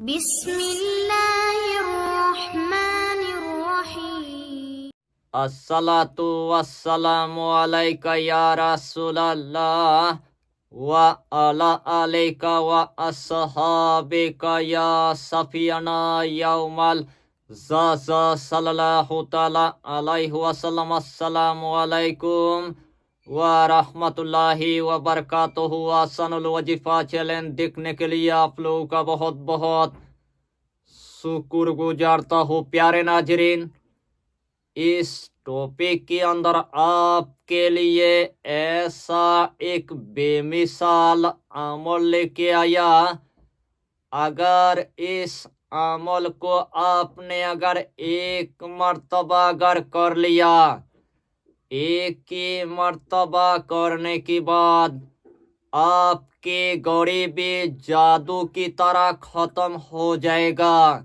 बिस्मिल्लाहिर्रहमानिर्रहीम। अस्सलातु वस्सलामु अलैका या रसूलल्लाह व अला अलैका व अस्हाबिका या सफियाना यौमल ज़ा सल्लल्लाहु तआला अलैहि वसल्लम। अस्सलामु अलैकुम व रहमतुल्लाहि व बरकातुहू। आसनुल वजीफा चैलेंज देखने के लिए आप लोगों का बहुत बहुत शुक्र गुजारता हूँ। प्यारे नाजरीन, इस टॉपिक के अंदर आपके लिए ऐसा एक बेमिसाल अमल लेके आया। अगर इस अमल को आपने अगर एक मर्तबा अगर कर लिया, एक ही मर्तबा करने के बाद आपकी गरीबी जादू की तरह खत्म हो जाएगा।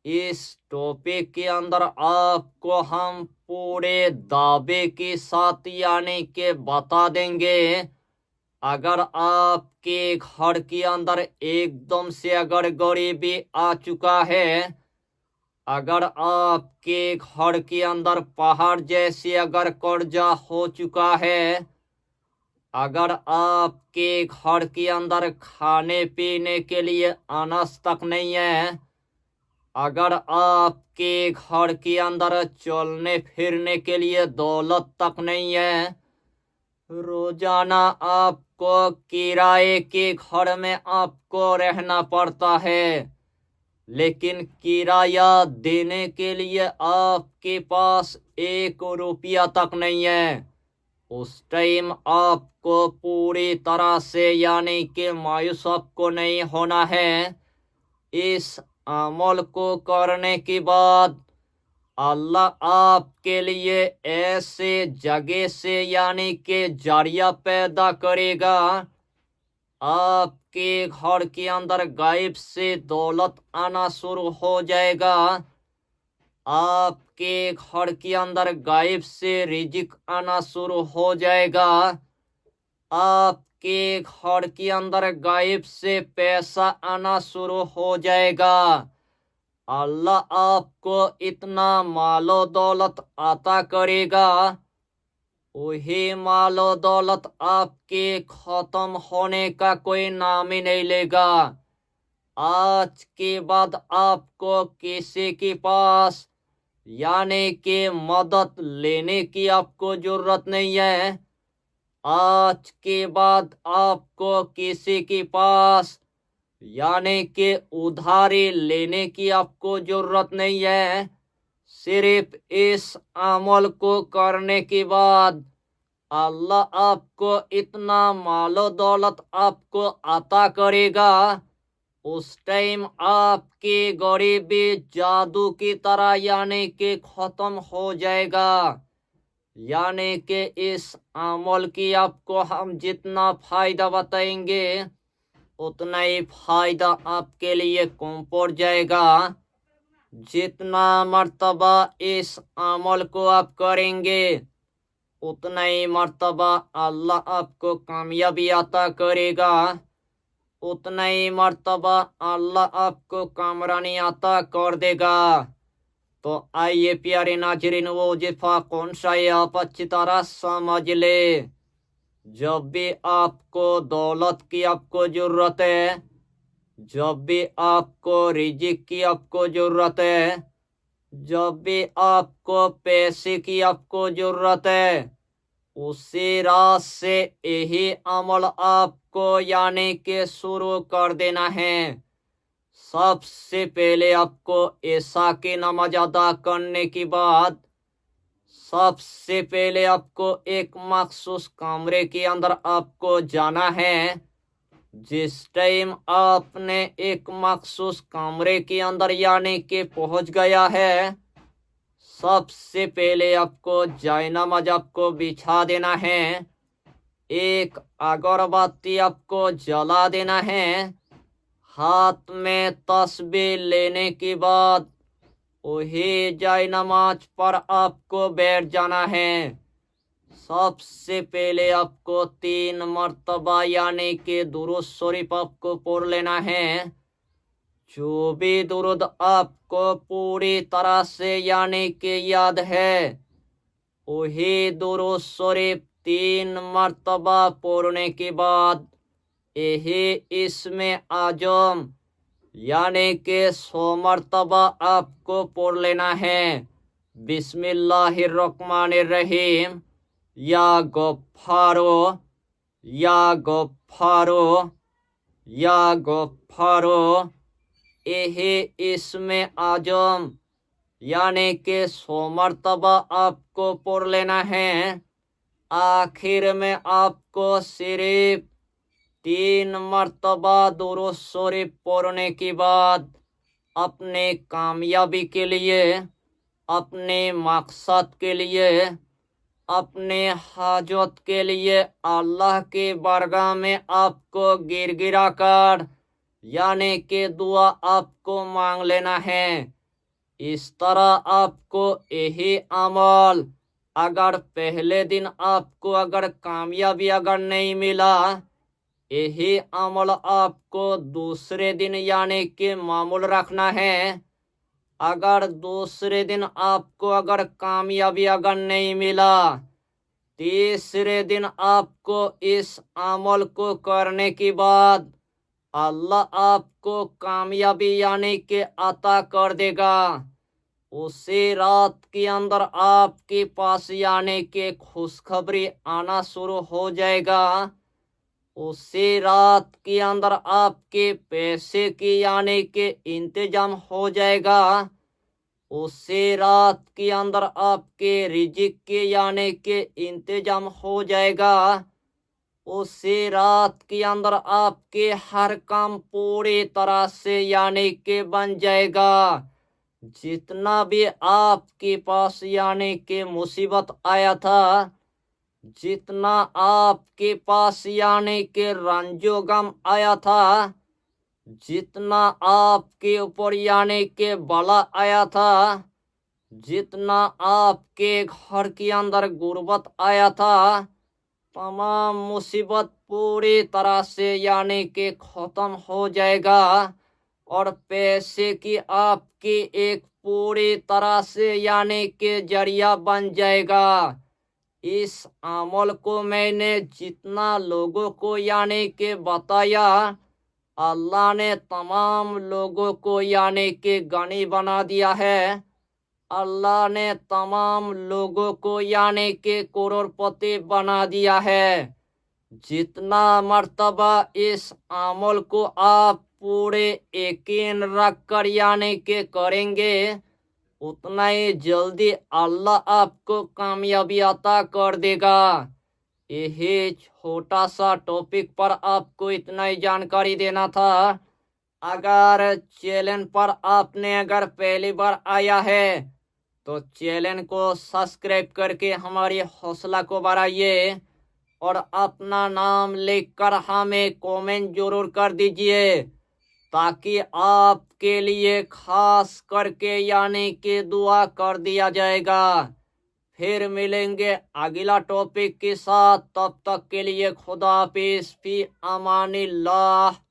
इस टॉपिक के अंदर आपको हम पूरे दावे के साथ यानी के बता देंगे, अगर आपके घर के अंदर एकदम से अगर गरीबी आ चुका है, अगर आपके घर के अंदर पहाड़ जैसे अगर कर्जा हो चुका है, अगर आपके घर के अंदर खाने पीने के लिए अनाज तक नहीं है, अगर आपके घर के अंदर चलने फिरने के लिए दौलत तक नहीं है, रोजाना आपको किराए के घर में आपको रहना पड़ता है, लेकिन किराया देने के लिए आपके पास 1 रुपया तक नहीं है, उस टाइम आपको पूरी तरह से यानी कि मायूस आपको नहीं होना है। इस अमल को करने के बाद अल्लाह आपके लिए ऐसे जगह से यानी कि जरिया पैदा करेगा। आपके घर के अंदर गायब से दौलत आना शुरू हो जाएगा। आपके घर के अंदर गायब से रिजिक आना शुरू हो जाएगा। आपके घर के अंदर गायब से पैसा आना शुरू हो जाएगा। अल्लाह आपको इतना मालो दौलत अता करेगा, वही मालो दौलत आपके खत्म होने का कोई नाम ही नहीं लेगा। आज के बाद आपको किसी के पास यानी कि मदद लेने की आपको जरूरत नहीं है। आज के बाद आपको किसी के पास यानी कि उधारी लेने की आपको जरूरत नहीं है। सिर्फ इस अमल को करने के बाद अल्लाह आपको इतना मालो दौलत आपको अता करेगा, उस टाइम आपकी गरीबी जादू की तरह यानी कि खत्म हो जाएगा। यानी कि इस अमल की आपको हम जितना फायदा बताएंगे, उतना ही फायदा आपके लिए कम पड़ जाएगा। जितना मर्तबा इस अमल को आप करेंगे, उतना ही मर्तबा अल्लाह आपको कामयाबी अता करेगा, उतना ही मर्तबा अल्लाह आपको कामरानी अता कर देगा। तो आइए प्यारे नाजरीन, वो वजीफा कौन सा है आप अच्छी तरह समझ ले। जब भी आपको दौलत की आपको जरूरत है, जब भी आपको रिजिक की आपको जरूरत है, जब भी आपको पैसे की आपको जरूरत है, उसी रात से यही अमल आपको यानी कि शुरू कर देना है। सबसे पहले आपको ऐशा की नमाज अदा करने के बाद सबसे पहले आपको एक मखसूस कमरे के अंदर आपको जाना है। जिस टाइम आपने एक मखसूस कमरे के अंदर यानी कि पहुंच गया है, सबसे पहले आपको जायनमाज आपको बिछा देना है। एक अगरबत्ती आपको जला देना है। हाथ में तस्बीह लेने के बाद वही जायनमाज पर आपको बैठ जाना है। सबसे पहले आपको 3 मर्तबा यानी कि दुरूद शरीफ आपको पढ़ लेना है। जो भी दुरूद आपको पूरी तरह से यानी कि याद है, वही दुरूद शरीफ 3 मर्तबा पढ़ने के बाद यही इसमें आजम यानी कि 100 मर्तबा आपको पढ़ लेना है। बिस्मिल्लाहिर्रहमानिर्रहीम। या गफ्फारो, या गफ्फारो, या गफ्फारो। यही इसमें आजम यानी कि 100 मर्तबा आपको पढ़ लेना है। आखिर में आपको सिर्फ 3 मर्तबा दुरूद शरीफ पढ़ने के बाद अपने कामयाबी के लिए, अपने मकसद के लिए, अपने हाजत के लिए अल्लाह के बारगाह में आपको गिरगिरा कर यानी कि दुआ आपको मांग लेना है। इस तरह आपको यही अमल अगर पहले दिन आपको अगर कामयाबी अगर नहीं मिला, यही अमल आपको दूसरे दिन यानी कि मामूल रखना है। अगर दूसरे दिन आपको अगर कामयाबी अगर नहीं मिला, तीसरे दिन आपको इस अमल को करने के बाद अल्लाह आपको कामयाबी यानी कि अता कर देगा। उसी रात के अंदर आपके पास यानी कि खुशखबरी आना शुरू हो जाएगा। उसी रात के अंदर आपके पैसे की यानी कि इंतजाम हो जाएगा। उसी रात के अंदर आपके रिजिक के यानी कि इंतजाम हो जाएगा। उसी रात के अंदर आपके हर काम पूरी तरह से यानी कि बन जाएगा। जितना भी आपके पास यानी कि मुसीबत आया था, जितना आपके पास यानी कि रंजो गम आया था, जितना आपके ऊपर यानी कि बला आया था, जितना आपके घर के अंदर गुर्बत आया था, तमाम मुसीबत पूरी तरह से यानी कि खत्म हो जाएगा और पैसे की आपकी एक पूरी तरह से यानी कि जरिया बन जाएगा। इस अमल को मैंने जितना लोगों को यानी कि बताया, अल्लाह ने तमाम लोगों को यानी कि गनी बना दिया है। अल्लाह ने तमाम लोगों को यानी कि करोड़पति बना दिया है। जितना मर्तबा इस अमल को आप पूरे यकीन रख कर यानी कि करेंगे, उतना ही जल्दी अल्लाह आपको कामयाबी अता कर देगा। यही छोटा सा टॉपिक पर आपको इतना ही जानकारी देना था। अगर चैनल पर आपने अगर पहली बार आया है तो चैनल को सब्सक्राइब करके हमारी हौसला को बढ़ाइए और अपना नाम लिखकर हमें कमेंट जरूर कर दीजिए, ताकि आपके लिए खास करके यानी कि दुआ कर दिया जाएगा। फिर मिलेंगे अगला टॉपिक के साथ। तब तक के लिए खुदा हाफिज, फी अमानिल्लाह।